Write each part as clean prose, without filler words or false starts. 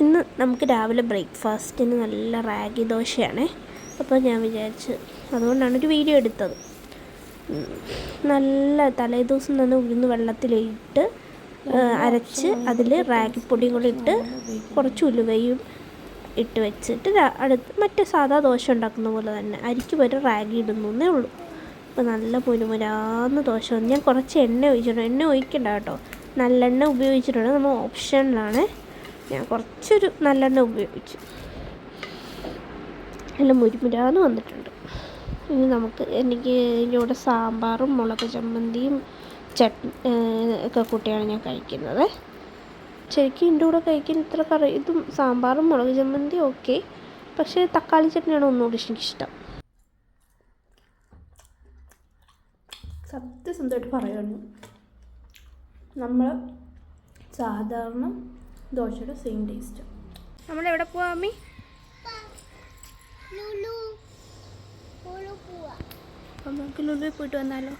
ഇന്ന് നമുക്ക് രാവിലെ ബ്രേക്ക്ഫാസ്റ്റിന് നല്ല റാഗി ദോശയാണ്. അപ്പോൾ ഞാൻ വിചാരിച്ച് അതുകൊണ്ടാണ് ഒരു വീഡിയോ എടുത്തത്. നല്ല തലേദിവസം തന്നെ ഉഴുന്ന് വെള്ളത്തിലിട്ട് അരച്ച് അതിൽ റാഗിപ്പൊടിയും കൂടി ഇട്ട് കുറച്ച് ഉലുവയും ഇട്ട് വെച്ചിട്ട് മറ്റേ സാധാ ദോശ ഉണ്ടാക്കുന്ന പോലെ തന്നെ അരിക്ക് പകരം റാഗി ഇടുന്നേ ഉള്ളൂ. അപ്പോൾ നല്ല മുരുമുരാന്ന് ദോശ വന്നു. ഞാൻ കുറച്ച് എണ്ണ ഒഴിച്ചിട്ടുണ്ട്. എണ്ണ ഒഴിക്കണ്ട കേട്ടോ, നല്ലെണ്ണ ഉപയോഗിച്ചിട്ടുണ്ട്. നമ്മൾ ഓപ്ഷനിലാണ്. ഞാൻ കുറച്ചൊരു നല്ലെണ്ണ ഉപയോഗിച്ചു. നല്ല മുരുമുരാന്ന് വന്നിട്ടുണ്ട്. ഇനി എനിക്ക് ഇതിൻ്റെ കൂടെ സാമ്പാറും മുളക് ചമ്മന്തിയും ചട്നി ഒക്കെ കൂട്ടിയാണ് ഞാൻ കഴിക്കുന്നത്. ശരിക്കും ഇതിൻ്റെ കൂടെ കഴിക്കാൻ ഇത്ര കറി ഇതും സാമ്പാറും മുളക് ചമ്മന്തിയും ഓക്കെ, പക്ഷേ തക്കാളി ചട്നിയാണ് ഒന്നുകൂടി എനിക്കിഷ്ടം. സത്യസന്ധമായിട്ട് പറയുന്നു, നമ്മൾ സാധാരണ ദോശയുടെ സെയിം ടേസ്റ്റ്. നമ്മളെവിടെ പോവാ അമ്മി? അപ്പം നമുക്ക് ലുലുവിൽ പോയിട്ട് വന്നാലോ?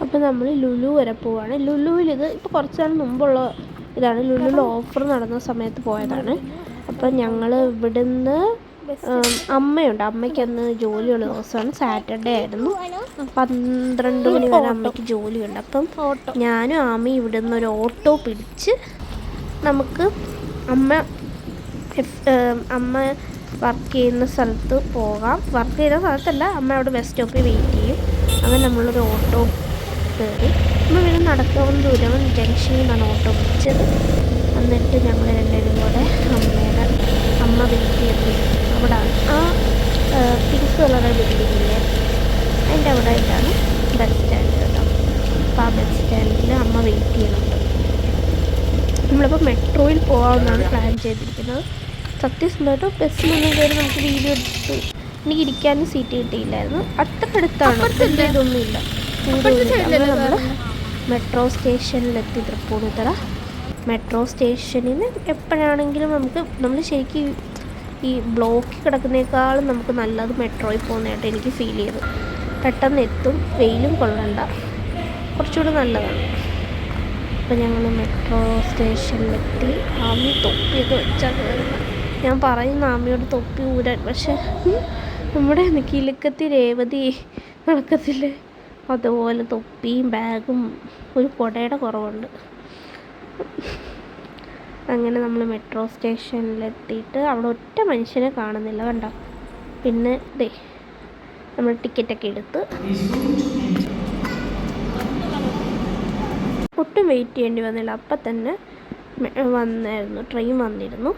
അപ്പം നമ്മൾ ലുലു വരെ പോവാണ്. ലുലുവിൽ ഇപ്പോൾ കുറച്ച് നാൾ മുമ്പുള്ള ഇതാണ്. ലുലുവിൽ ഓഫർ നടന്ന സമയത്ത് പോയതാണ്. അപ്പം ഞങ്ങൾ ഇവിടുന്ന് അമ്മയുണ്ട്, അമ്മയ്ക്ക് അന്ന് ജോലിയുള്ള ദിവസമാണ്, സാറ്റർഡേ ആയിരുന്നു. 12 മണി വരെ അമ്മയ്ക്ക് ജോലിയുണ്ട്. അപ്പം ഞാനും ആമയും ഇവിടുന്ന് ഒരു ഓട്ടോ പിടിച്ച് നമുക്ക് അമ്മ വർക്ക് ചെയ്യുന്ന സ്ഥലത്ത് പോകാം. വർക്ക് ചെയ്യുന്ന സ്ഥലത്തല്ല, അമ്മ അവിടെ ബസ് സ്റ്റോപ്പിൽ വെയിറ്റ് ചെയ്യും. അങ്ങനെ നമ്മളൊരു ഓട്ടോ കയറി നമ്മൾ ഇവിടെ നടക്കാവുന്ന ദൂരം ജംഗ്ഷനിൽ നിന്നാണ് ഓട്ടോ പിടിച്ചത്. എന്നിട്ട് ഞങ്ങൾ രണ്ടുപേരും കൂടെ അമ്മ വെയിറ്റ് ചെയ്ത് അവിടെ ആ പിങ്ക് കളറുടെ ബിൽഡിങ്ങില്ലേ അതിൻ്റെ അവിടെ ആയിട്ടാണ് ബസ് സ്റ്റാൻഡ് കേട്ടോ. അപ്പോൾ ആ ബസ് സ്റ്റാൻഡിൽ അമ്മ വെയിറ്റ് ചെയ്യുന്നുണ്ട്. നമ്മളിപ്പോൾ മെട്രോയിൽ പോകാമെന്നാണ് പ്ലാൻ ചെയ്തിരിക്കുന്നത്. സത്യസന്ധമായിട്ട് ബസ്സിലൊന്നും കയറി നമുക്ക് വീഡിയോ എടുത്ത് എനിക്ക് ഇരിക്കാനും സീറ്റ് കിട്ടിയില്ലായിരുന്നു. അത്രടുത്താണ്, ഇതൊന്നുമില്ല. നമ്മൾ മെട്രോ സ്റ്റേഷനിലെത്തി. തൃപ്പൂണിത്തുറ മെട്രോ സ്റ്റേഷനിൽ എപ്പോഴാണെങ്കിലും നമ്മൾ ശരിക്കും ഈ ബ്ലോക്കിൽ കിടക്കുന്നേക്കാളും നമുക്ക് നല്ലത് മെട്രോയിൽ പോകുന്നതായിട്ട് എനിക്ക് ഫീൽ ചെയ്തു. പെട്ടെന്ന് എത്തും, വെയിലും കൊള്ളണ്ട, കുറച്ചുകൂടി നല്ലതാണ്. അപ്പോൾ ഞങ്ങൾ മെട്രോ സ്റ്റേഷനിലെത്തി. ആമി തൊപ്പിയൊക്കെ വെച്ചാൽ കയറുന്നത്. ഞാൻ പറയുന്ന ആമിയോട് തൊപ്പി ഊരാൻ, പക്ഷേ നമ്മുടെ കിലുക്കത്തി രേവതി നടക്കത്തില്ലേ, അതുപോലെ തൊപ്പിയും ബാഗും ഒരു കുടയുടെ കുറവുണ്ട്. അങ്ങനെ നമ്മൾ മെട്രോ സ്റ്റേഷനിലെത്തിയിട്ട് അവിടെ ഒറ്റ മനുഷ്യനെ കാണുന്നില്ല കണ്ടോ. പിന്നെ നമ്മൾ ടിക്കറ്റൊക്കെ എടുത്ത് ഒട്ടും വെയിറ്റ് ചെയ്യേണ്ടി വന്നില്ല. അപ്പം തന്നെ വന്നായിരുന്നു, ട്രെയിൻ വന്നിരുന്നു.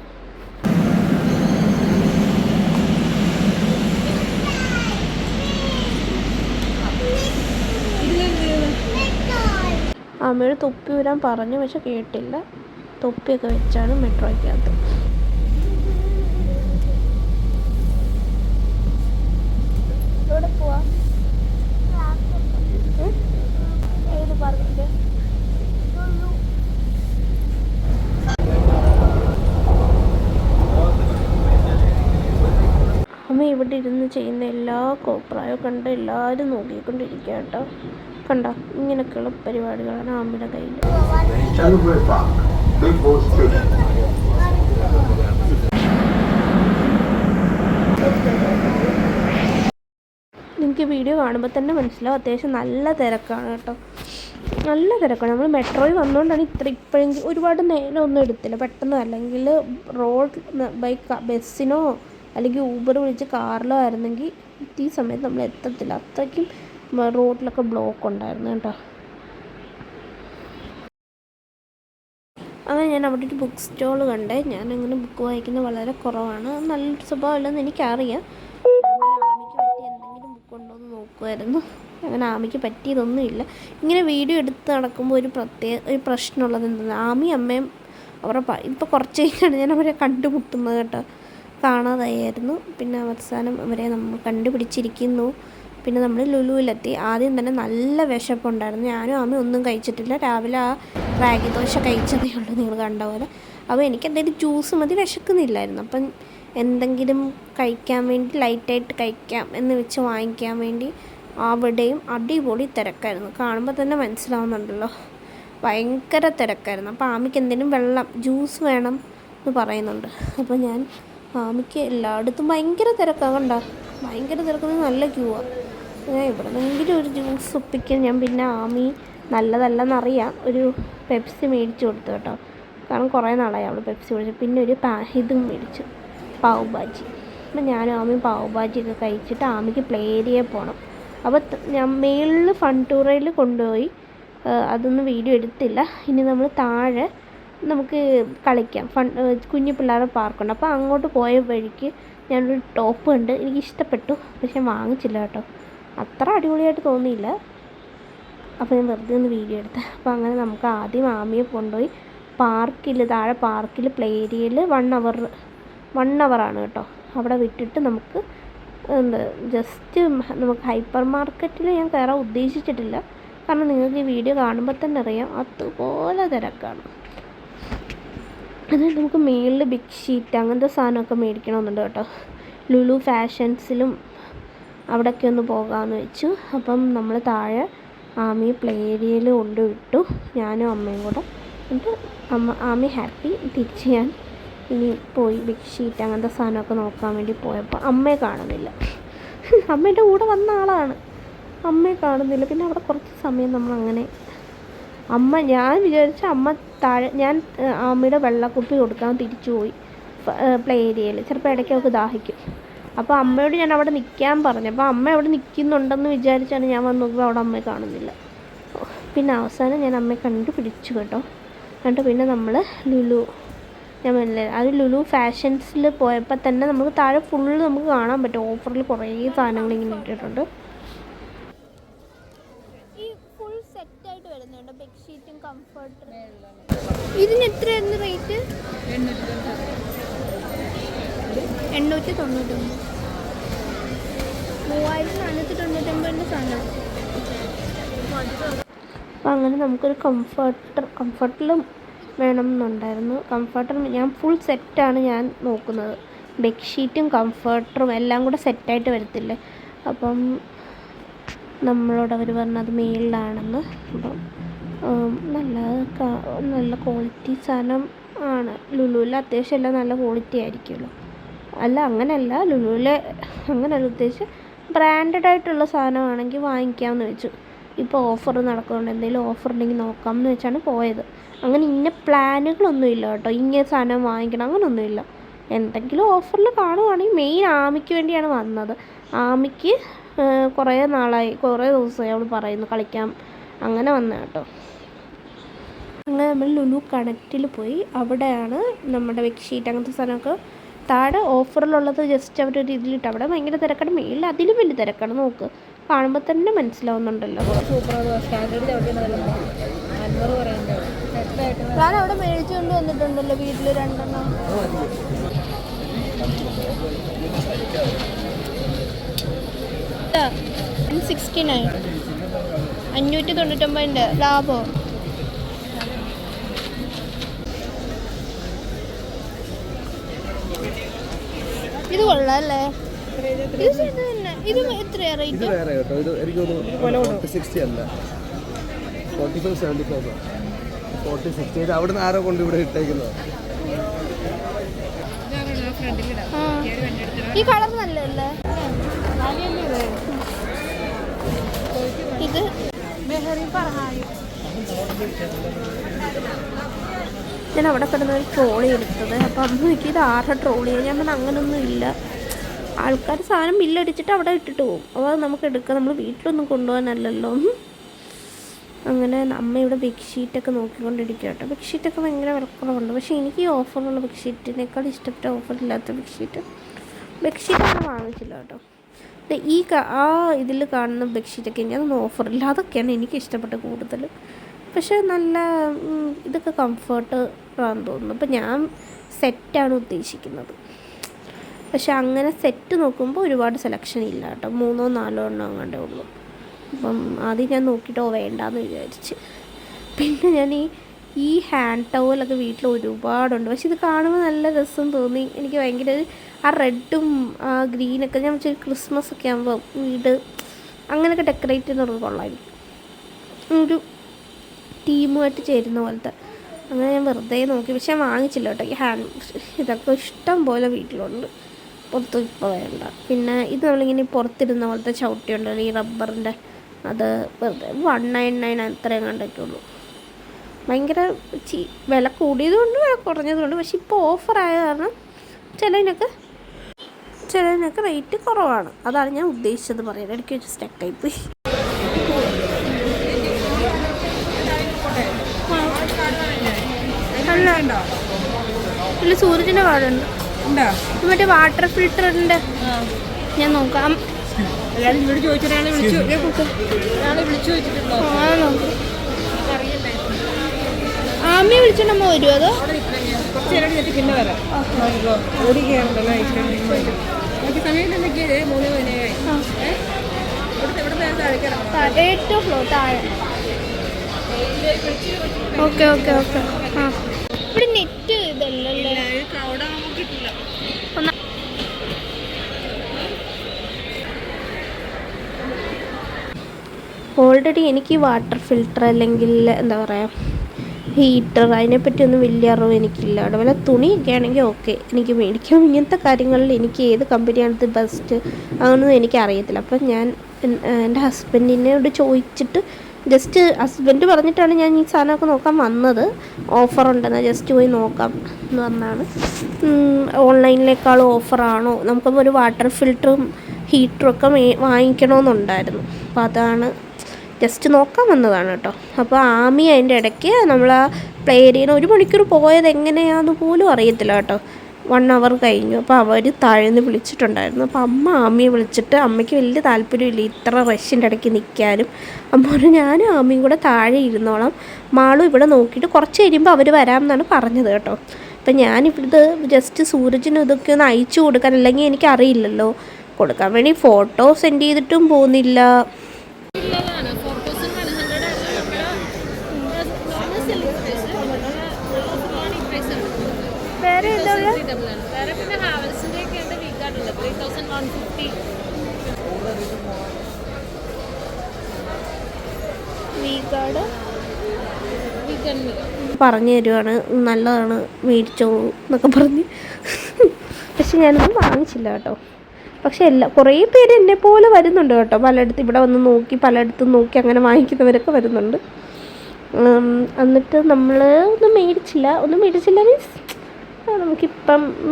അമ്മയോട് തൊപ്പി ഊരാൻ പറഞ്ഞു, പക്ഷെ കേട്ടില്ല. തൊപ്പിയൊക്കെ വെച്ചാണ് മെട്രോയ്ക്കകത്ത്. എവിടെ പോവാ? ഏത് പാർക്കിൽ? അമ്മ ഇവിടെ ഇരുന്ന് ചെയ്യുന്ന എല്ലാ കോപ്രായോ കണ്ട് എല്ലാവരും നോക്കിക്കൊണ്ടിരിക്കുക കേട്ടോ. കണ്ടോ, ഇങ്ങനെയൊക്കെയുള്ള പരിപാടികളാണ് അമ്മയുടെ കയ്യിൽ. നിങ്ങൾക്ക് വീഡിയോ കാണുമ്പോൾ തന്നെ മനസ്സിലാവും, അത്യാവശ്യം നല്ല തിരക്കാണ് കേട്ടോ, നല്ല തിരക്കാണ്. നമ്മൾ മെട്രോയിൽ വന്നുകൊണ്ടാണ് ഇപ്പോഴെങ്കിലും ഒരുപാട് നേരം ഒന്നും എടുത്തില്ല പെട്ടെന്ന്. അല്ലെങ്കിൽ ബസ്സിനോ അല്ലെങ്കിൽ ഊബർ വിളിച്ച് കാറിലോ ആയിരുന്നെങ്കിൽ ഈ സമയത്ത് നമ്മൾ എത്തത്തില്ല. അത്രയ്ക്കും റോഡിലൊക്കെ ബ്ലോക്ക് ഉണ്ടായിരുന്നു കേട്ടോ. അങ്ങനെ ഞാൻ അവിടെ ഒരു ബുക്ക് സ്റ്റോൾ കണ്ടേ. ഞാനങ്ങനെ ബുക്ക് വായിക്കുന്നത് വളരെ കുറവാണ്, നല്ലൊരു സ്വഭാവമല്ലെന്ന് എനിക്കറിയാം. ആമിക്ക് പറ്റിയ എന്തെങ്കിലും ബുക്ക് ഉണ്ടോ എന്ന് നോക്കുമായിരുന്നു. അങ്ങനെ ആമിക്ക് പറ്റിയതൊന്നുമില്ല. ഇങ്ങനെ വീഡിയോ എടുത്ത് നടക്കുമ്പോൾ ഒരു പ്രശ്നമുള്ളത് എന്താണ്, ആമി അമ്മയും ഇപ്പോൾ കുറച്ച് കഴിഞ്ഞാണ് ഞാൻ അവരെ കണ്ടുമുട്ടുന്നത് കേട്ടോ. കാണാതായിരുന്നു. പിന്നെ അവസാനം അവരെ നമ്മൾ കണ്ടുപിടിച്ചിരിക്കുന്നു. പിന്നെ നമ്മൾ ലുലുവിലെത്തി. ആദ്യം തന്നെ നല്ല വിശപ്പുണ്ടായിരുന്നു. ഞാനും ആമയും ഒന്നും കഴിച്ചിട്ടില്ല. രാവിലെ ആ റാഗി ദോശ കഴിച്ചതേ ഉള്ളൂ, നിങ്ങൾ കണ്ട പോലെ. അപ്പോൾ എനിക്ക് എന്തെങ്കിലും ജ്യൂസ് മതി, വിശക്കുന്നില്ലായിരുന്നു. അപ്പം എന്തെങ്കിലും കഴിക്കാൻ വേണ്ടി ലൈറ്റായിട്ട് കഴിക്കാം എന്ന് വെച്ച് വാങ്ങിക്കാൻ വേണ്ടി അവിടെയും അടിപൊളി തിരക്കായിരുന്നു. കാണുമ്പോൾ തന്നെ മനസ്സിലാവുന്നുണ്ടല്ലോ, ഭയങ്കര തിരക്കായിരുന്നു. അപ്പോൾ ആമിക്ക് എന്തെങ്കിലും വെള്ളം ജ്യൂസ് വേണം എന്ന് പറയുന്നുണ്ട്. അപ്പോൾ ഞാൻ ആമിക്ക് എല്ലായിടത്തും ഭയങ്കര തിരക്കാണ്, കണ്ടോ, ഭയങ്കര തിരക്കുന്നത്, നല്ല ക്യൂ ആണ്. ഞാൻ ഇവിടെ നിന്നെങ്കിലും ഒരു ജ്യൂസ് ഒപ്പിക്കാൻ ഞാൻ പിന്നെ ആമി നല്ലതല്ലെന്നറിയാം ഒരു പെപ്സി മേടിച്ച് കൊടുത്തു കേട്ടോ. കാരണം കുറേ നാളായി അവൾ പെപ്സി മേടിച്ചു. പിന്നെ ഒരു ഇതും മേടിച്ചു, പാവ് ഭാജി. അപ്പം ഞാനും ആമിയും പാവ് ഭാജിയൊക്കെ കഴിച്ചിട്ട് ആമിക്ക് പ്ലേ ഏരിയയിൽ പോകണം. അപ്പോൾ ഞാൻ മേളിൽ ഫൺ ടൂറയിൽ കൊണ്ടുപോയി, അതൊന്നും വീഡിയോ എടുത്തില്ല. ഇനി നമ്മൾ താഴെ നമുക്ക് കളിക്കാം, കുഞ്ഞു പിള്ളേരുടെ പാർക്കുണ്ട്. അപ്പോൾ അങ്ങോട്ട് പോയ വഴിക്ക് ഞാനൊരു ടോപ്പ് കണ്ട്, എനിക്ക് ഇഷ്ടപ്പെട്ടു, പക്ഷെ വാങ്ങിച്ചില്ല കേട്ടോ, അത്ര അടിപൊളിയായിട്ട് തോന്നിയില്ല. അപ്പോൾ ഞാൻ വെറുതെ ഒന്ന് വീഡിയോ എടുത്തത്. അപ്പോൾ അങ്ങനെ നമുക്ക് ആദ്യം ആമിയെ കൊണ്ടുപോയി പാർക്കിൽ, താഴെ പാർക്കിൽ പ്ലേ ഏരിയയിൽ 1 അവറാണ് കേട്ടോ, അവിടെ വിട്ടിട്ട് നമുക്ക് ജസ്റ്റ് നമുക്ക് ഹൈപ്പർ മാർക്കറ്റിൽ ഞാൻ കയറാൻ ഉദ്ദേശിച്ചിട്ടില്ല. കാരണം നിങ്ങൾക്ക് ഈ വീഡിയോ കാണുമ്പോൾ തന്നെ അറിയാം അതുപോലെ തിരക്കാണ്. അതായത് നമുക്ക് മേളിൽ ബിഗ് ഷീറ്റ് അങ്ങനത്തെ സാധനമൊക്കെ മേടിക്കണമെന്നുണ്ട് കേട്ടോ. ലുലു ഫാഷൻസിലും അവിടെയൊക്കെ ഒന്ന് പോകാമെന്ന് വെച്ചു. അപ്പം നമ്മൾ താഴെ ആമി പ്ലേ ഏരിയയിൽ കൊണ്ടുവിട്ടു, ഞാനും അമ്മയും കൂടെ. എന്നിട്ട് ആമി ഹാപ്പി. തിരിച്ച് ഞാൻ ഇനി പോയി ബിഗ് ഷീറ്റ് അങ്ങനത്തെ സാധനമൊക്കെ നോക്കാൻ വേണ്ടി പോയപ്പോൾ അമ്മയെ കാണുന്നില്ല. അമ്മേൻ്റെ കൂടെ വന്ന ആളാണ്, അമ്മയെ കാണുന്നില്ല. പിന്നെ അവിടെ കുറച്ച് സമയം നമ്മളങ്ങനെ ഞാൻ വിചാരിച്ച അമ്മ താഴെ, ഞാൻ അമ്മയുടെ വെള്ളക്കുപ്പി കൊടുക്കാൻ തിരിച്ചു പോയി പ്ലേ ഏരിയയിൽ. ചിലപ്പോൾ ഇടയ്ക്ക് അവൾക്ക് ദാഹിക്കും. അപ്പോൾ അമ്മയോട് ഞാൻ അവിടെ നിൽക്കാൻ പറഞ്ഞു. അപ്പോൾ അമ്മ അവിടെ നിൽക്കുന്നുണ്ടെന്ന് വിചാരിച്ചാണ് ഞാൻ വന്ന് നോക്കുമ്പോൾ അവിടെ അമ്മയെ കാണുന്നില്ല. പിന്നെ അവസാനം ഞാൻ അമ്മയെ കണ്ടുപിടിച്ചു കേട്ടോ. എന്നിട്ട് പിന്നെ നമ്മൾ അത് ലുലു ഫാഷൻസിൽ പോയപ്പോൾ തന്നെ നമുക്ക് താഴെ ഫുള്ള് നമുക്ക് കാണാൻ പറ്റും, ഓഫറിൽ കുറേ സാധനങ്ങൾ ഇങ്ങനെ ഇട്ടിട്ടുണ്ട്. ഈ ഫുൾ സെറ്റായിട്ട് വരുന്നുണ്ട് ബെഡ്ഷീറ്റും കംഫർട്ടറും. ഇതിന് എത്രയായിരുന്നു റേറ്റ്? 899, 3499 സാധനം. അപ്പോൾ അങ്ങനെ നമുക്കൊരു കംഫർട്ടിലും വേണം എന്നുണ്ടായിരുന്നു. കംഫർട്ടർ ഞാൻ ഫുൾ സെറ്റാണ് ഞാൻ നോക്കുന്നത്, ബെഡ്ഷീറ്റും കംഫർട്ടറും എല്ലാം കൂടെ സെറ്റായിട്ട് വരത്തില്ലേ. അപ്പം നമ്മളോട് അവർ പറഞ്ഞത് മേളിലാണെന്ന്. അപ്പം നല്ല ക്വാളിറ്റി സാധനം ആണ്. ലുലുവിൽ അത്യാവശ്യം എല്ലാം നല്ല ക്വാളിറ്റി ആയിരിക്കുമല്ലോ. അങ്ങനെയല്ല ലുലുവിലെ, അങ്ങനെയല്ല ഉദ്ദേശിച്ച് ബ്രാൻഡഡ് ആയിട്ടുള്ള സാധനമാണെങ്കിൽ വാങ്ങിക്കാമെന്ന് വെച്ചു. ഇപ്പോൾ ഓഫർ നടക്കുന്നുണ്ട്, എന്തെങ്കിലും ഓഫർ ഉണ്ടെങ്കിൽ നോക്കാമെന്ന് വെച്ചാണ് പോയത്. അങ്ങനെ ഇന്ന പ്ലാനുകളൊന്നുമില്ല കേട്ടോ, ഇങ്ങനെ സാധനം വാങ്ങിക്കണം അങ്ങനെയൊന്നുമില്ല. എന്തെങ്കിലും ഓഫറിൽ കാണുവാണെങ്കിൽ, മെയിൻ ആമിക്ക് വേണ്ടിയാണ് വന്നത്. ആമിക്ക് കുറേ ദിവസമായി അവൾ പറയുന്നു കളിക്കാം, അങ്ങനെ വന്ന കേട്ടോ. അങ്ങനെ നമ്മൾ ലുലു കണക്റ്റിൽ പോയി, അവിടെയാണ് നമ്മുടെ ബെഡ്ഷീറ്റ് അങ്ങനത്തെ സാധനമൊക്കെ താഴെ ഓഫറിലുള്ളത്. ജസ്റ്റ് അവരൊരു ഇതിലിട്ട്, അവിടെ ഭയങ്കര തിരക്കാണ്, മേളിൽ അതിലും വലിയ തിരക്കാണ്. നോക്ക്, കാണുമ്പോൾ തന്നെ മനസ്സിലാവുന്നുണ്ടല്ലോ. ഞാൻ അവിടെ മേടിച്ചു കൊണ്ട് വന്നിട്ടുണ്ടല്ലോ വീട്ടിൽ 2 എണ്ണം. 69, 599 ലാഭം. ഇത് കൊള്ളാല്ലേ? ഇത് എത്രയാ റേറ്റ്? അവിടുന്ന് ആരോ കൊണ്ട് ഇവിടെ ഇട്ടേക്കുന്നത്. ഈ കളർ നല്ലല്ലേ? ഇത് ഞാൻ അവിടെ കിടന്ന ഒരു ട്രോളി എടുത്തത്. അപ്പം അമ്മ നോക്കി ഇത് 6 ട്രോളിയാണ്. ഞാൻ പറഞ്ഞാൽ അങ്ങനൊന്നും ഇല്ല, ആൾക്കാർ സാധനം ബില്ലടിച്ചിട്ട് അവിടെ ഇട്ടിട്ട് പോകും. അപ്പോൾ അത് നമുക്ക് എടുക്കാം, നമ്മൾ വീട്ടിലൊന്നും കൊണ്ടുപോകാനല്ലല്ലോ. അങ്ങനെ അമ്മ ഇവിടെ ബെഡ്ഷീറ്റൊക്കെ നോക്കിക്കൊണ്ടിരിക്കുക കേട്ടോ. ബെഡ്ഷീറ്റൊക്കെ ഭയങ്കര വിലക്കുറവുണ്ട്. പക്ഷേ എനിക്ക് ഈ ഓഫറുള്ള ബെഡ്ഷീറ്റിനേക്കാൾ ഇഷ്ടപ്പെട്ട ഓഫറില്ലാത്ത ബെഡ്ഷീറ്റൊന്നും വാങ്ങിച്ചില്ല കേട്ടോ. ഇതിൽ കാണുന്ന ബെഡ്ഷീറ്റൊക്കെ അതൊന്നും ഓഫറില്ല, അതൊക്കെയാണ് എനിക്ക് ഇഷ്ടപ്പെട്ടത് കൂടുതൽ. പക്ഷേ നല്ല ഇതൊക്കെ കംഫർട്ട് ആണെന്ന് തോന്നുന്നു. അപ്പോൾ ഞാൻ സെറ്റാണ് ഉദ്ദേശിക്കുന്നത്. പക്ഷെ അങ്ങനെ സെറ്റ് നോക്കുമ്പോൾ ഒരുപാട് സെലക്ഷൻ ഇല്ല കേട്ടോ, 3-4 എണ്ണം അങ്ങാണ്ടേ ഉള്ളൂ. അപ്പം ആദ്യം ഞാൻ നോക്കിയിട്ടോ വേണ്ടാന്ന് വിചാരിച്ച്. പിന്നെ ഞാൻ ഈ ഹാൻഡ് ടവലൊക്കെ വീട്ടിൽ ഒരുപാടുണ്ട്. പക്ഷെ ഇത് കാണുമ്പോൾ നല്ല രസം തോന്നി. എനിക്ക് ഭയങ്കര ആ റെഡും ആ ഗ്രീനൊക്കെ ഞാൻ വെച്ചാൽ ക്രിസ്മസ് ഒക്കെ ആകുമ്പോൾ വീട് അങ്ങനെയൊക്കെ ഡെക്കറേറ്റ് ചെയ്യുന്നത് കൊള്ളായിരിക്കും. ഒരു ടീമുമായിട്ട് ചേരുന്ന പോലത്തെ. അങ്ങനെ ഞാൻ വെറുതെ നോക്കി, പക്ഷെ ഞാൻ വാങ്ങിച്ചില്ല കേട്ടോ. ഈ ഇതൊക്കെ ഇഷ്ടം പോലെ വീട്ടിലുണ്ട്, പുറത്ത് ഇപ്പോൾ വേണ്ട. പിന്നെ ഇത് നമ്മളിങ്ങനെ പുറത്തിരുന്ന പോലത്തെ ചവിട്ടി ഉണ്ടല്ലോ, ഈ റബ്ബറിൻ്റെ, അത് വെറുതെ 199 അത്രയും കണ്ടൊക്കെ ഉള്ളൂ. ഭയങ്കര വില കൂടിയതുകൊണ്ട് വില കുറഞ്ഞതുകൊണ്ട്. പക്ഷെ ഇപ്പോൾ ഓഫറായ കാരണം ചിലതിനൊക്കെ റേറ്റ് കുറവാണ്. അതാണ് ഞാൻ ഉദ്ദേശിച്ചത് പറയാൻ. ഇടയ്ക്ക് വെച്ച് സ്റ്റക്കായിപ്പോയി. അല്ല, സൂരജിൻ്റെ കാർഡുണ്ട്, മറ്റേ വാട്ടർ ഫിൽറ്ററിൻ്റെ. ഞാൻ നോക്കാം. ആമിയെ വിളിച്ചിട്ട് നമ്മൾ വരുമോ? അതോ പിന്നെ വരാം. ഏറ്റവും ഫ്ലോ താഴെ. Okay okay okay. ആ, ഇവിടെ നെറ്റ് ഇതല്ലല്ലേ. ഓൾറെഡി എനിക്ക് വാട്ടർ ഫിൽറ്റർ അല്ലെങ്കിൽ എന്താ പറയുക ഹീറ്റർ അതിനെപ്പറ്റിയൊന്നും വലിയ അറിവ് എനിക്കില്ല. അതുപോലെ തുണിയൊക്കെ ആണെങ്കിൽ ഓക്കെ, എനിക്ക് മേടിക്കാം. ഇങ്ങനത്തെ കാര്യങ്ങളിൽ എനിക്ക് ഏത് കമ്പനിയാണത് ബെസ്റ്റ് അങ്ങനൊന്നും എനിക്കറിയത്തില്ല. അപ്പം ഞാൻ എൻ്റെ ഹസ്ബൻഡിനോട് ചോദിച്ചിട്ട്, ജസ്റ്റ് ഹസ്ബൻഡ് പറഞ്ഞിട്ടാണ് ഞാൻ ഈ സാധനമൊക്കെ നോക്കാൻ വന്നത്. ഓഫറുണ്ടെന്ന് ജസ്റ്റ് പോയി നോക്കാം എന്ന് പറഞ്ഞാണ്. ഓൺലൈനിലേക്കാളും ഓഫറാണോ, നമുക്കപ്പോൾ ഒരു വാട്ടർ ഫിൽറ്ററും ഹീറ്ററും ഒക്കെ വാങ്ങിക്കണമെന്നുണ്ടായിരുന്നു. അപ്പോൾ അതാണ് ജസ്റ്റ് നോക്കാൻ വന്നതാണ് കേട്ടോ. അപ്പോൾ ആമി അതിൻ്റെ ഇടയ്ക്ക് നമ്മൾ ആ പ്ലേ ഏരിയയിൽ 1 മണിക്കൂർ പോയത് എങ്ങനെയാണെന്ന് പോലും അറിയത്തില്ല കേട്ടോ. 1 അവർ കഴിഞ്ഞു. അപ്പോൾ അവർ താഴേന്ന് വിളിച്ചിട്ടുണ്ടായിരുന്നു. അപ്പോൾ അമ്മ ആമിയെ വിളിച്ചിട്ട്, അമ്മയ്ക്ക് വലിയ താല്പര്യമില്ല ഇത്ര റഷ്യൻ്റെ ഇടയ്ക്ക് നിൽക്കാനും. അമ്മ പറഞ്ഞു ഞാനും ആമിയും കൂടെ താഴെ ഇരുന്നോളാം, മാളും ഇവിടെ നോക്കിയിട്ട് കുറച്ച് കഴിയുമ്പോൾ അവർ വരാമെന്നാണ് പറഞ്ഞത് കേട്ടോ. അപ്പം ഞാനിവിടുത്തെ ജസ്റ്റ് സൂരജിനും ഇതൊക്കെ ഒന്ന് അയച്ചു കൊടുക്കാൻ, അല്ലെങ്കിൽ എനിക്കറിയില്ലല്ലോ കൊടുക്കാൻ വേണ്ടി ഫോട്ടോ സെൻഡ് ചെയ്തിട്ടും പോകുന്നില്ല. വേറെ എന്താ പറഞ്ഞു തരുവാണ്, നല്ലതാണ് മേടിച്ചോളൂ എന്നൊക്കെ പറഞ്ഞ്. പക്ഷെ ഞാനൊന്നും വാങ്ങിച്ചില്ല കേട്ടോ. പക്ഷെ കുറേ പേര് എന്നെ പോലെ വരുന്നുണ്ട് കേട്ടോ. പലയിടത്തും ഇവിടെ വന്ന് നോക്കി, പലയിടത്തും നോക്കി അങ്ങനെ വാങ്ങിക്കുന്നവരൊക്കെ വരുന്നുണ്ട്. എന്നിട്ട് നമ്മൾ ഒന്നും മേടിച്ചില്ല മീൻസ്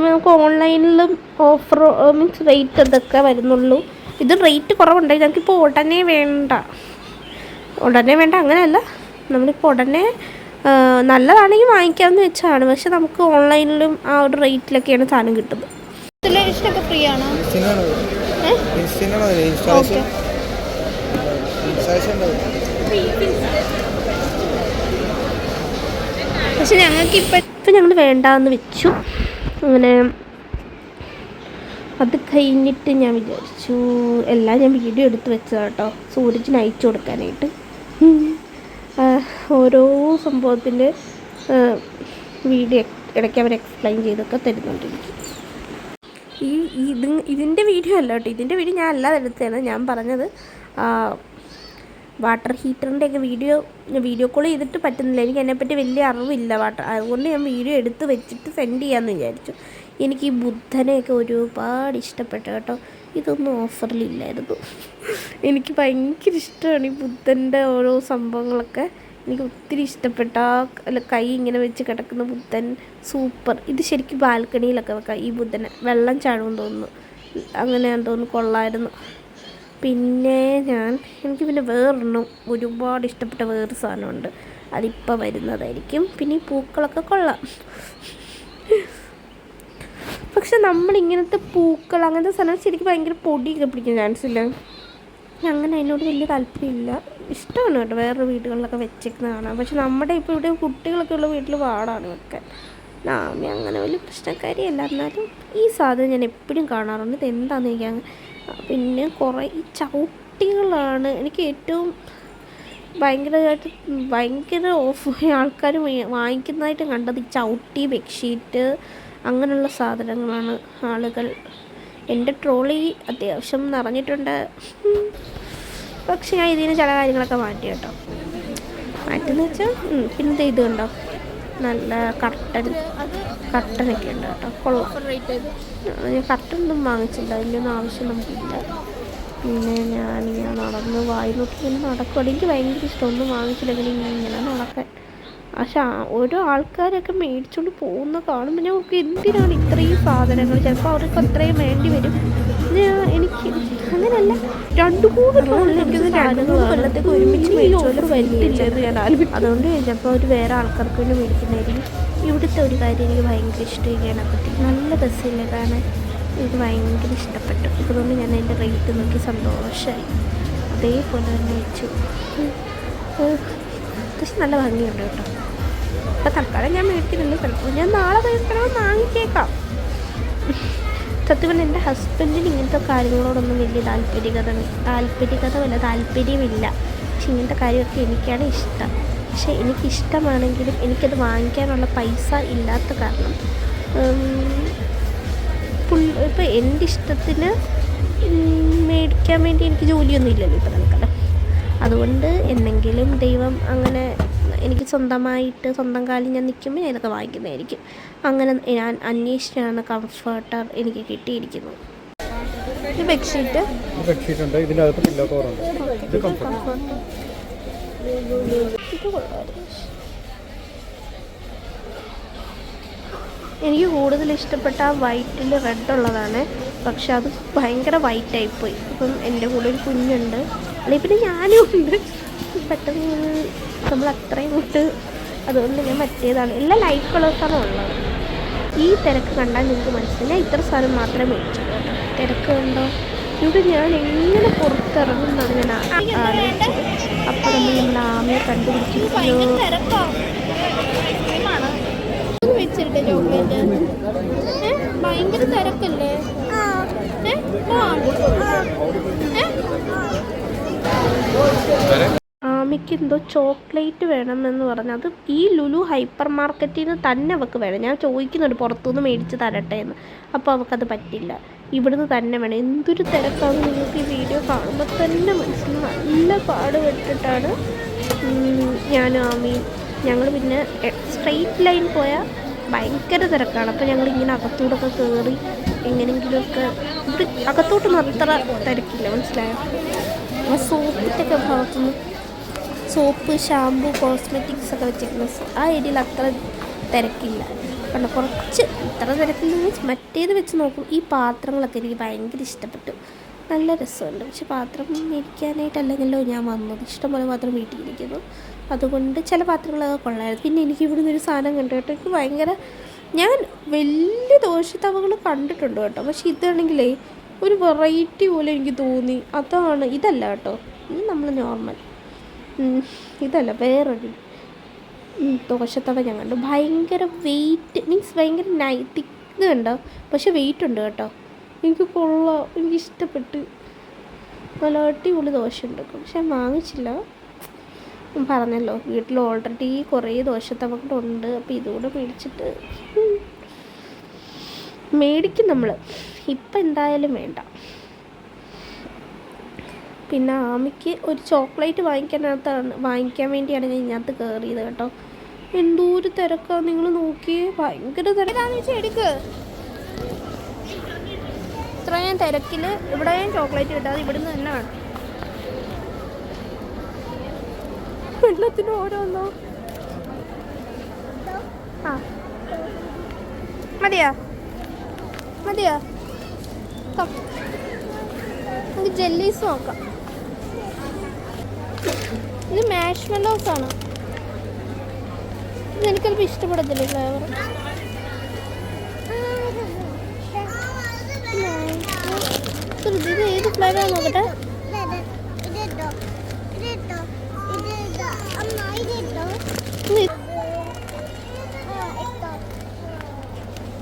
നമുക്ക് ഓൺലൈനിലും ഓഫർ മീൻസ് റേറ്റ് അതൊക്കെ വരുന്നുള്ളൂ. ഇത് റേറ്റ് കുറവുണ്ടായി. ഞങ്ങൾക്കിപ്പോൾ ഉടനെ വേണ്ട അങ്ങനെയല്ല, നമ്മളിപ്പോൾ ഉടനെ നല്ലതാണെങ്കിൽ വാങ്ങിക്കാമെന്ന് വെച്ചാണ്. പക്ഷെ നമുക്ക് ഓൺലൈനിലും ആ ഒരു റേറ്റിലൊക്കെയാണ് സാധനം കിട്ടുന്നത്. ഇൻസ്റ്റലേഷനൊക്കെ ഫ്രീ ആണോ? പക്ഷെ ഞങ്ങൾക്ക് ഇപ്പം ഞങ്ങൾ വേണ്ടാന്ന് വെച്ചു. അങ്ങനെ അത് കഴിഞ്ഞിട്ട് ഞാൻ വിചാരിച്ചു എല്ലാം ഞാൻ വീഡിയോ എടുത്ത് വെച്ചതാണ് കേട്ടോ, സൂരജിന് അയച്ചു കൊടുക്കാനായിട്ട്. ഓരോ സംഭവത്തിൻ്റെ വീഡിയോ ഇടയ്ക്ക് അവർ എക്സ്പ്ലെയിൻ ചെയ്തൊക്കെ തരുന്നുണ്ട് എനിക്ക്. ഇതിൻ്റെ വീഡിയോ അല്ല കേട്ടോ, ഇതിൻ്റെ വീഡിയോ ഞാൻ അല്ലാതെ എടുത്തതാണ്. ഞാൻ പറഞ്ഞത് വാട്ടർ ഹീറ്ററിൻ്റെയൊക്കെ വീഡിയോ കോൾ ചെയ്തിട്ട് പറ്റുന്നില്ല. എനിക്ക് അതിനെപ്പറ്റി വലിയ അറിവില്ല അതുകൊണ്ട് ഞാൻ വീഡിയോ എടുത്ത് വെച്ചിട്ട് സെൻഡ് ചെയ്യാമെന്ന് വിചാരിച്ചു. എനിക്ക് ഈ ബുദ്ധനെയൊക്കെ ഒരുപാട് ഇഷ്ടപ്പെട്ടു കേട്ടോ. ഇതൊന്നും ഓഫറിലില്ലായിരുന്നു. എനിക്ക് ഭയങ്കര ഇഷ്ടമാണ് ഈ ബുദ്ധൻ്റെ ഓരോ സംഭവങ്ങളൊക്കെ. എനിക്ക് ഒത്തിരി ഇഷ്ടപ്പെട്ട കൈ ഇങ്ങനെ വെച്ച് കിടക്കുന്ന ബുദ്ധൻ സൂപ്പർ. ഇത് ശരിക്കും ബാൽക്കണിയിലൊക്കെ വെക്കാം ഈ ബുദ്ധനെ. വെള്ളം ചാടുമെന്ന് തോന്നുന്നു, അങ്ങനെയാണെന്ന് തോന്നുന്നു. കൊള്ളായിരുന്നു. പിന്നെ എനിക്ക് പിന്നെ വേറൊരെണ്ണം ഒരുപാട് ഇഷ്ടപ്പെട്ട വേറൊരു സാധനമുണ്ട്, അതിപ്പോൾ വരുന്നതായിരിക്കും. പിന്നെ ഈ പൂക്കളൊക്കെ കൊള്ളാം. പക്ഷെ നമ്മളിങ്ങനത്തെ പൂക്കൾ അങ്ങനത്തെ സാധനം ശരിക്കും ഭയങ്കര പൊടിയൊക്കെ പിടിക്കാൻ ചാൻസ് ഇല്ല. അങ്ങനെ അതിനോട് വലിയ താല്പര്യമില്ല. ഇഷ്ടമാണ് കേട്ടോ വേറൊരു വീടുകളിലൊക്കെ വെച്ചേക്കുന്നത് കാണാം. പക്ഷെ നമ്മുടെ ഇപ്പോൾ ഇവിടെ കുട്ടികളൊക്കെ ഉള്ള വീട്ടിൽ പാടാണ് വെക്കാൻ. ആമി അങ്ങനെ വലിയ പ്രശ്നക്കാരിയല്ല, എന്നാലും ഈ സാധനം ഞാൻ എപ്പോഴും കാണാറുണ്ട്. ഇതെന്താണെന്ന് എനിക്ക്. പിന്നെ കുറേ ഈ ചവിട്ടികളാണ് എനിക്ക് ഏറ്റവും ഭയങ്കര ആൾക്കാർ വാങ്ങിക്കുന്നതായിട്ട് കണ്ടത്. ഈ ചവിട്ടി, ബെഡ്ഷീറ്റ് അങ്ങനെയുള്ള സാധനങ്ങളാണ് ആളുകൾ. എൻ്റെ ട്രോളി അത്യാവശ്യം നിറഞ്ഞിട്ടുണ്ട്. പക്ഷെ ഞാൻ ഇതിന് ചില കാര്യങ്ങളൊക്കെ മാറ്റി കേട്ടോ. മാറ്റിയെന്ന് വെച്ചാൽ പിന്നെ ഇത് കണ്ടോ, നല്ല കർട്ടനൊക്കെ ഉണ്ട് കേട്ടോ, കൊള്ളാം. ഞാൻ കർട്ടനൊന്നും വാങ്ങിച്ചില്ല, അതിൻ്റെ ഒന്നും ആവശ്യം നമുക്കില്ല. പിന്നെ ഞാനിങ്ങനെ നടന്ന് വായി നോക്കി ഇങ്ങനെ നടക്കും. എനിക്ക് ഭയങ്കര ഇഷ്ടം, ഒന്നും വാങ്ങിച്ചില്ലെങ്കിൽ ഇങ്ങനെ നടക്കാൻ. പക്ഷെ ഓരോ ആൾക്കാരൊക്കെ മേടിച്ചുകൊണ്ട് പോകുന്ന കാണുമ്പോൾ ഞാൻ ഓർക്കും എന്തിനാണ് ഇത്രയും സാധനങ്ങൾ, ചിലപ്പോൾ അവർക്ക് അത്രയും വേണ്ടി വരും. എനിക്ക് അങ്ങനെയല്ല, 2-3 കൊല്ലത്തേക്ക് ഒരുമിച്ച് മേടിച്ചോലും വരില്ലെന്ന് ഞാൻ ആലോചിക്കും. അതുകൊണ്ട് ചിലപ്പോൾ അവർ വേറെ ആൾക്കാർക്ക് വേണ്ടി മേടിക്കുന്നതായിരിക്കും. ഇവിടുത്തെ ഒരു കാര്യം എനിക്ക് ഭയങ്കര ഇഷ്ടമായിക്കാനെ പറ്റി, നല്ല രസമില്ല കാരണം എനിക്ക് ഭയങ്കര ഇഷ്ടപ്പെട്ടു. അതുകൊണ്ട് ഞാൻ അതിൻ്റെ റേറ്റ് നോക്കി സന്തോഷമായി, അതേപോലെ തന്നെ വെച്ചു. അത്യാവശ്യം നല്ല ഭംഗിയുണ്ട് കേട്ടോ. അപ്പോൾ തൽക്കാലം ഞാൻ മേടിക്കുന്നുണ്ട്, ചിലപ്പോൾ ഞാൻ നാളെ കഴിക്കണമെന്ന് വാങ്ങിച്ചേക്കാം. സത്യം പറഞ്ഞാൽ എൻ്റെ ഹസ്ബൻഡിന് ഇങ്ങനത്തെ കാര്യങ്ങളോടൊന്നും വലിയ താല്പര്യമില്ല. പക്ഷെ ഇങ്ങനത്തെ കാര്യമൊക്കെ എനിക്കാണ് ഇഷ്ടം. പക്ഷേ എനിക്കിഷ്ടമാണെങ്കിലും എനിക്കത് വാങ്ങിക്കാനുള്ള പൈസ ഇല്ലാത്ത കാരണം ഇപ്പോൾ എൻ്റെ ഇഷ്ടത്തിന് മേടിക്കാൻ വേണ്ടി എനിക്ക് ജോലിയൊന്നും ഇല്ലല്ലോ ഇപ്പോൾ തൽക്കാലം. അതുകൊണ്ട് എന്നെങ്കിലും ദൈവം അങ്ങനെ എനിക്ക് സ്വന്തം കാലിൽ ഞാൻ നിൽക്കുമ്പോൾ ഞാൻ ഇതൊക്കെ വാങ്ങിക്കുന്നതായിരിക്കും. അങ്ങനെ ഞാൻ അന്വേഷിച്ചാണ് കംഫർട്ടർ എനിക്ക് കിട്ടിയിരിക്കുന്നത്. ഇത് ബെഡ്ഷീറ്റ് ഉണ്ട്, ഇതിൻ്റെ അകത്ത് പില്ലോ കവറുണ്ട്. ഇത് കംഫർട്ടർ. എനിക്ക് കൂടുതൽ ഇഷ്ടപ്പെട്ട ആ വൈറ്റിൽ റെഡ് ഉള്ളതാണ്. പക്ഷെ അത് ഭയങ്കര വൈറ്റായിപ്പോയി. അപ്പം എൻ്റെ കൂടെ ഒരു കുഞ്ഞുണ്ട്, അല്ലെങ്കിൽ പിന്നെ ഞാനും ഉണ്ട്. പെട്ടെന്ന് നമ്മൾ അത്രയും തൊട്ട്, അതുകൊണ്ട് ഞാൻ മറ്റേതാണ്. എല്ലാം ലൈറ്റ് കളേഴ്സാണ് ഉള്ളത്. ഈ തിരക്ക് കണ്ടാൽ നിങ്ങൾക്ക് മനസ്സിലായി. ഞാൻ ഇത്ര സാധനം മാത്രമേ മേടിച്ചുള്ളൂ കേട്ടോ. തിരക്ക് കണ്ടോ, ഇവിടെ ഞാൻ എങ്ങനെ പുറത്തിറങ്ങുന്നതാണ് ഞാൻ ആലോചിച്ചത്. അപ്പോൾ നമ്മൾ ആമയെ കണ്ടുപിടിച്ചു. ഭയങ്കര തിരക്കല്ലേ? ആമിക്ക് എന്തോ ചോക്ലേറ്റ് വേണമെന്ന് പറഞ്ഞാൽ അത് ഈ ലുലു ഹൈപ്പർ മാർക്കറ്റിൽ നിന്ന് തന്നെ അവൾക്ക് വേണം. ഞാൻ ചോദിക്കുന്നുണ്ട് പുറത്തുനിന്ന് മേടിച്ച് തരട്ടെ എന്ന്, അപ്പോൾ അവൾക്കത് പറ്റില്ല, ഇവിടുന്ന് തന്നെ വേണം. എന്തൊരു തിരക്കാണ് നിങ്ങൾക്ക് ഈ വീഡിയോ കാണുമ്പോൾ തന്നെ മനസ്സിലാവും. നല്ല പാടുപെട്ടിട്ടാണ് ഞാനും ആമിയും. ഞങ്ങൾ പിന്നെ സ്ട്രെയിറ്റ് ലൈൻ പോയാൽ ഭയങ്കര തിരക്കാണ്. അപ്പോൾ ഞങ്ങളിങ്ങനെ അകത്തോടൊക്കെ കയറി എങ്ങനെയെങ്കിലുമൊക്കെ, ഇവിടെ അകത്തോട്ടൊന്നും അത്ര തിരക്കില്ല, മനസ്സിലായോ? ആ സോപ്പിൻ്റെയൊക്കെ ഭാഗത്തുനിന്ന് സോപ്പ്, ഷാമ്പു, കോസ്മെറ്റിക്സ് ഒക്കെ വെച്ചിരിക്കുന്ന ആ ഏരിയയിൽ അത്ര തിരക്കില്ല. കാരണം കുറച്ച് ഇത്ര തിരക്കില്ല. മറ്റേത് വെച്ച് നോക്കും. ഈ പാത്രങ്ങളൊക്കെ എനിക്ക് ഭയങ്കര ഇഷ്ടപ്പെട്ടു, നല്ല രസമുണ്ട്. പക്ഷെ പാത്രം മേടിക്കാനായിട്ടല്ലെങ്കിലോ ഞാൻ വന്നത്, ഇഷ്ടംപോലെ പാത്രം വീട്ടിലിരിക്കുന്നു. അതുകൊണ്ട് ചില പാത്രങ്ങളൊക്കെ കൊള്ളായിരുന്നു. പിന്നെ എനിക്ക് ഇവിടുന്ന് ഒരു സാധനം കണ്ടു കേട്ടോ, എനിക്ക് ഭയങ്കര, ഞാൻ വലിയ ദോശത്തവകൾ കണ്ടിട്ടുണ്ട് കേട്ടോ, പക്ഷെ ഇതാണെങ്കിലേ ഒരു വെറൈറ്റി പോലെ എനിക്ക് തോന്നി. അതാണ്, ഇതല്ല കേട്ടോ, ഇത് നമ്മൾ നോർമൽ, ഇതല്ല, വേറൊരു ദോശത്തവ ഞാൻ കണ്ടു. ഭയങ്കര വെയിറ്റ്, മീൻസ് ഭയങ്കര തിക്ക് കണ്ടോ, പക്ഷെ വെയിറ്റ് ഉണ്ട് കേട്ടോ. എനിക്ക് കൊള്ളാം, എനിക്കിഷ്ടപ്പെട്ട്. നല്ല അടിപൊളി ദോശ ഉണ്ടാക്കും. പക്ഷെ ഞാൻ വാങ്ങിച്ചില്ല, പറഞ്ഞല്ലോ വീട്ടിൽ ഓൾറെഡി കുറേ ദോശത്തവകളുണ്ട്. അപ്പോൾ ഇതുകൂടെ മേടിക്കും നമ്മൾ. ഇപ്പം എന്തായാലും വേണ്ട. പിന്നെ ആമിക്ക് ഒരു ചോക്ലേറ്റ് വാങ്ങിക്കാൻ വേണ്ടിയാണ് ഞാൻ ഇതിനകത്ത് കയറിയത് കേട്ടോ. എന്തോരു തിരക്കാണ് നിങ്ങൾ നോക്കിയേ, ഭയങ്കര തിരക്കാന്ന് വെച്ചാൽ എടുക്ക്. ഇത്രയും തിരക്കിൽ ഇവിടെയും ചോക്ലേറ്റ് കിട്ടാതെ ഇവിടുന്ന് തന്നെ വേണം. വെള്ളത്തിന് ഓരോന്നോ. ആ മതിയാ നമുക്ക് ജെല്ലീസ് നോക്കാം. ഇത് മാഷ്മെല്ലോസ് ആണ്. ഇത് എനിക്കല്പം ഇഷ്ടപ്പെടത്തില്ല ഫ്ലേവർ. ഇത് ഏത് ഫ്ലേവറാണ് നോക്കട്ടെ.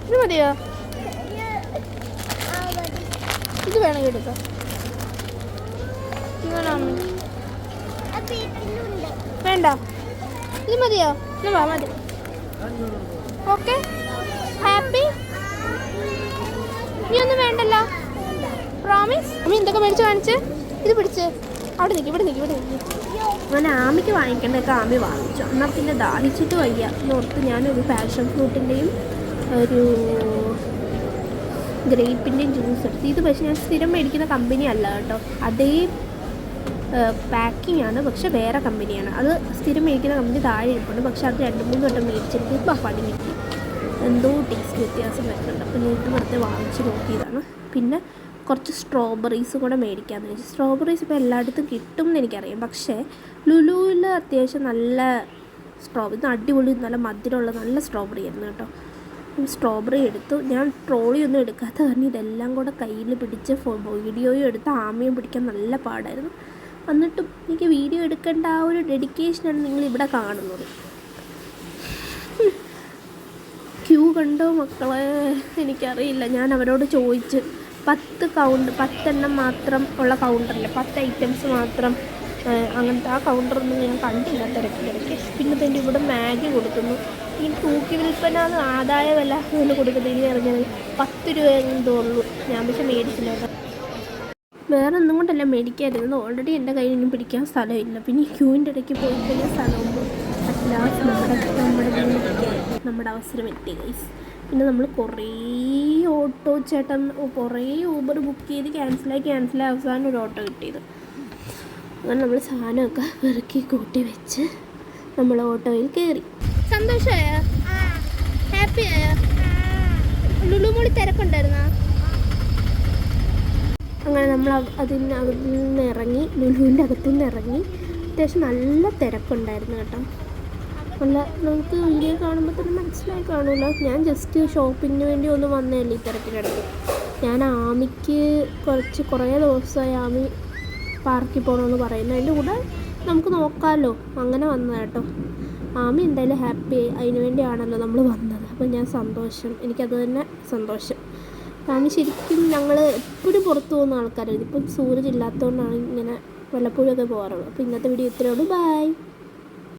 ഇത് മതിയോ? ഇത് വേണമെങ്കിൽ എടുക്കാം. വേണ്ട, ഇത് മതിയോ? മതി. Okay, happy. നീ ഒന്നും വേണ്ടല്ലോ, പ്രോമിസ്. അമ്മ എന്തൊക്കെ മേടിച്ച് കാണിച്ച്. ഇത് പിടിച്ച് അവിടെ നിൽക്കും. അങ്ങനെ ആമിക്ക് വാങ്ങിക്കേണ്ടതൊക്കെ ആമി വാങ്ങിച്ചു. എന്നാൽ പിന്നെ ദാഹിച്ചിട്ട് വയ്യ എന്നോർത്ത് ഞാനൊരു പാഷൻ ഫ്രൂട്ടിൻ്റെയും ഒരു ഗ്രേപ്പിൻ്റെയും ജ്യൂസ് എടുത്തു. ഇത് പക്ഷേ ഞാൻ സ്ഥിരം മേടിക്കുന്ന കമ്പനി അല്ല കേട്ടോ, അതേ പാക്കിംഗ് ആണ്, പക്ഷെ വേറെ കമ്പനിയാണ്. അത് സ്ഥിരം മേടിക്കുന്ന കമ്പനി താഴെ ഇരിപ്പുണ്ട്, പക്ഷെ അത് 2-3 വട്ടം മേടിച്ചിട്ട് പണി കിട്ടി, എന്തോ ടേസ്റ്റ് വ്യത്യാസം വരുന്നുണ്ട്. അപ്പോൾ ഞാൻ ഇത് വെറുതെ വാങ്ങിച്ച് നോക്കിയതാണ്. പിന്നെ കുറച്ച് സ്ട്രോബെറീസ് കൂടെ മേടിക്കാമെന്ന് വെച്ചു. സ്ട്രോബെറീസ് ഇപ്പോൾ എല്ലായിടത്തും കിട്ടും എന്ന് എനിക്കറിയാം, പക്ഷേ ലുലുവിൽ അത്യാവശ്യം നല്ല ഇത് അടിപൊളി നല്ല മധുരമുള്ള നല്ല സ്ട്രോബെറി ആയിരുന്നു കേട്ടോ. സ്ട്രോബെറി എടുത്തു. ഞാൻ ട്രോളിയൊന്നും എടുക്കാത്ത കാരണം ഇതെല്ലാം കൂടെ കയ്യിൽ പിടിച്ച് വീഡിയോയും എടുത്ത് ആമയും പിടിക്കാൻ നല്ല പാടായിരുന്നു. എന്നിട്ടും എനിക്ക് വീഡിയോ എടുക്കേണ്ട ആ ഒരു ഡെഡിക്കേഷനാണ് നിങ്ങളിവിടെ കാണുന്നത്. ക്യൂ കണ്ടോ മക്കളെ, എനിക്കറിയില്ല. ഞാൻ അവരോട് ചോദിച്ച് 10 എണ്ണം മാത്രം ഉള്ള കൗണ്ടറിൽ 10 ഐറ്റംസ് മാത്രം അങ്ങനത്തെ ആ കൗണ്ടറൊന്നും ഞാൻ കണ്ടില്ല തിരക്കിലിടയ്ക്ക്. പിന്നെ തന്നെ ഇവിടെ മാഗി കൊടുക്കുന്നു. ഈ തൂക്കി വിൽപ്പന ആദായ വില എന്ന് കൊടുക്കുന്നത് ഇനി അറിഞ്ഞാൽ 10 രൂപ എന്തോ ഉള്ളൂ. ഞാൻ പക്ഷെ മേടിച്ചില്ല കേട്ടോ. വേറെ ഒന്നും കൊണ്ടല്ല മേടിക്കാതിരുന്നത്, ഓൾറെഡി എൻ്റെ കയ്യിൽ നിന്നും പിടിക്കാൻ സ്ഥലമില്ല. പിന്നെ ഈ ക്യൂവിൻ്റെ ഇടയ്ക്ക് പോയി കഴിഞ്ഞാൽ സ്ഥലമുമ്പോൾ അറ്റ്ലാസ്റ്റ് നമ്മുടെ അവസരം എത്തി ഗൈസ്. പിന്നെ നമ്മൾ കുറേ ഓട്ടോ ചേട്ടൻ കുറേ ഊബർ ബുക്ക് ചെയ്ത് ക്യാൻസലായി അവസാനം ഒരു ഓട്ടോ കിട്ടിയത്. അങ്ങനെ നമ്മൾ സാധനമൊക്കെ പെറുക്കി കൂട്ടി വെച്ച് നമ്മൾ ഓട്ടോയിൽ കയറി. സന്തോഷമായോ? ഹാപ്പിയായോ? ലുലു മോളി തിരക്കുണ്ടായിരുന്നോ? അങ്ങനെ നമ്മൾ അതിനകത്ത് നിന്ന് ഇറങ്ങി, ലുലുവിൻ്റെ അകത്തു നിന്ന് ഇറങ്ങി. അത്യാവശ്യം നല്ല തിരക്കുണ്ടായിരുന്നു കേട്ടോ. അല്ല, നമുക്ക് വീഡിയോ കാണുമ്പോൾ തന്നെ മനസ്സിലായി കാണുമല്ലോ, ഞാൻ ജസ്റ്റ് ഷോപ്പിങ്ങിന് വേണ്ടി ഒന്ന് വന്നതല്ലേ ഈ തിരക്കിനിടയ്ക്ക്. ഞാൻ ആമിക്ക് കുറേ ദിവസമായി ആമി പാർക്കിൽ പോകണമെന്ന് പറയുന്നു. അതിൻ്റെ കൂടെ നമുക്ക് നോക്കാമല്ലോ, അങ്ങനെ വന്നത് കേട്ടോ. ആമി എന്തായാലും ഹാപ്പിയായി, അതിന് വേണ്ടിയാണല്ലോ നമ്മൾ വന്നത്. അപ്പോൾ ഞാൻ സന്തോഷം, എനിക്കത് തന്നെ സന്തോഷം. ആമി ശരിക്കും ഞങ്ങൾ എപ്പോഴും പുറത്ത് പോകുന്ന ആൾക്കാരായിരുന്നു. ഇപ്പം സൂരജ് ഇല്ലാത്തതുകൊണ്ടാണ് ഇങ്ങനെ വല്ലപ്പോഴും ഒക്കെ പോകാറുള്ളത്. അപ്പോൾ ഇന്നത്തെ വീഡിയോ ഇത്രയേ ഉള്ളൂ. ബൈ.